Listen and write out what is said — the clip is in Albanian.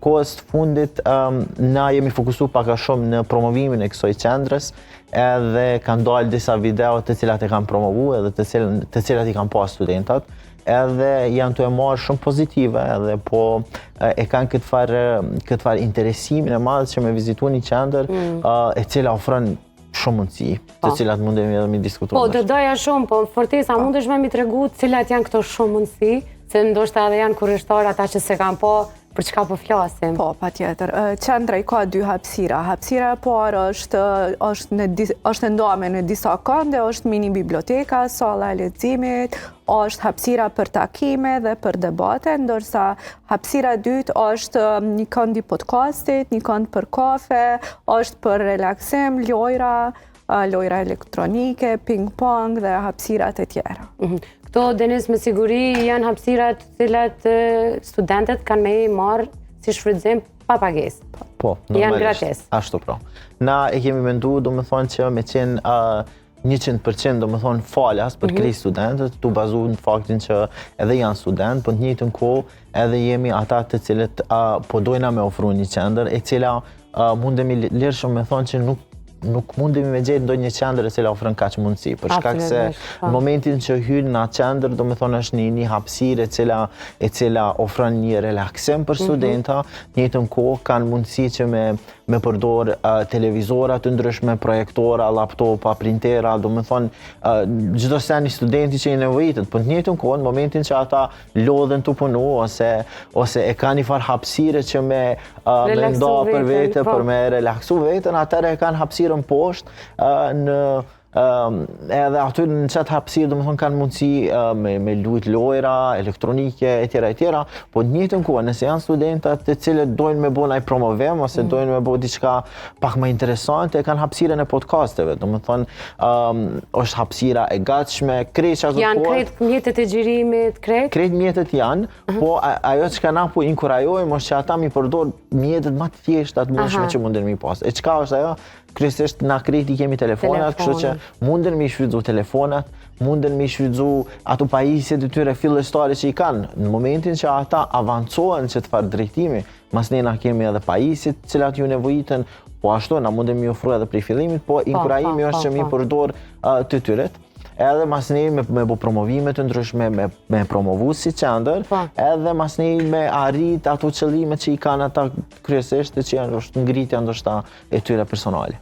kohës të fundit na jemi fokusu pak a shumë në promovimin e kësaj qendrës, edhe kanë dalë disa video të cilat e kanë promovu edhe të cilat i kanë pas studentat, edhe janë të e marrë shumë pozitive, edhe po e kanë këtë farë interesimin e madh që me vizitu një qendër e cila ofron shumë mundësi, të cilat mundemi edhe mi diskutu. Po, do doja shumë, po Fortesa, mundesh me mi tregu cilat janë këto shumë mundësi, se ndoshta edhe janë kurrishtar ata që se kanë po, për çka po flasim? Po, patjetër. Qendra i ka dy hapësira. Hapësira e parë është ndome në disa kënde, është mini biblioteka, salla e leximit, është hapësira për takime dhe për debate, ndërsa hapësira e dytë është një kënd i podcastit, një kënd për kafe, është për relaksim, lojra elektronike, ping-pong dhe hapësirat e tjera. Këto, Denis, me siguri janë hapësirat të cilat studentët kanë me i marë si shfrytëzim pa pagesë. Po, janë gratis. Ashtu pra. Na e kemi mendu, do më thonë që me qenë 100% do më thonë falas për krejt studentët, tu bazu në faktin që edhe janë student, për të njëjtën kohë edhe jemi ata të cilët po dojna me ofru një qendër, e cila mundemi lirshëm me thonë që nuk mundemi me gjetë ndonjë qendër e cila ofron kaq mundësi, për shkak se në momentin që hyn në atë qendër, do me thonë është një hapësirë e cila ofron një relaksim për studenta, në njëjtën kohë kanë mundësi që me përdor televizora të ndryshme, projektora, laptopa, printera, do me thonë çdo sen i studenti që i nevojitet, por në njëjtën kohë në momentin që ata lodhen të punu ose e kanë një farë hapësire që me nda për vete, për me relaksu veten, atëre e kanë hapësirën poshtë edhe aty në qatë hapësirë, do më thonë, kanë mundësi me lujt lojra, elektronike, etjera, po në njëjtën kohë, nëse janë studentat të cilët dojnë me bo naj promovim, ose dojnë me bo diçka pak më interesante, e kanë hapësirën e podcasteve, do më thonë, është hapësira e gatshme, krejt që ato janë krejt mjetet e xhirimit, krejt? Krejt mjetet janë, po ajo që ka na po inkurajojmë është që ata mi përdor mjetet më të thjeshtat mundshme që munden mi pas. E çka është ajo? Kryesisht na krejt i kemi telefonat, kështu që munden me i shfrytzu telefonat, munden me i shfrytzu ato pajisjet e tyre fillestare që i kanë. Në momentin që ata avancohen që të farë drejtimi, mas ne na kemi edhe pajisjet cilat ju nevojiten, po ashtu na munden me i ofru edhe prej fillimit, po inkurajimi është që mi përdor të tyret. Edhe mas ne me bo promovimet të ndryshme, me promovu si qendër, edhe mas ne me arrit ato qëllimet që i kanë ata kryesisht që janë ngritja ndoshta e tyre personale.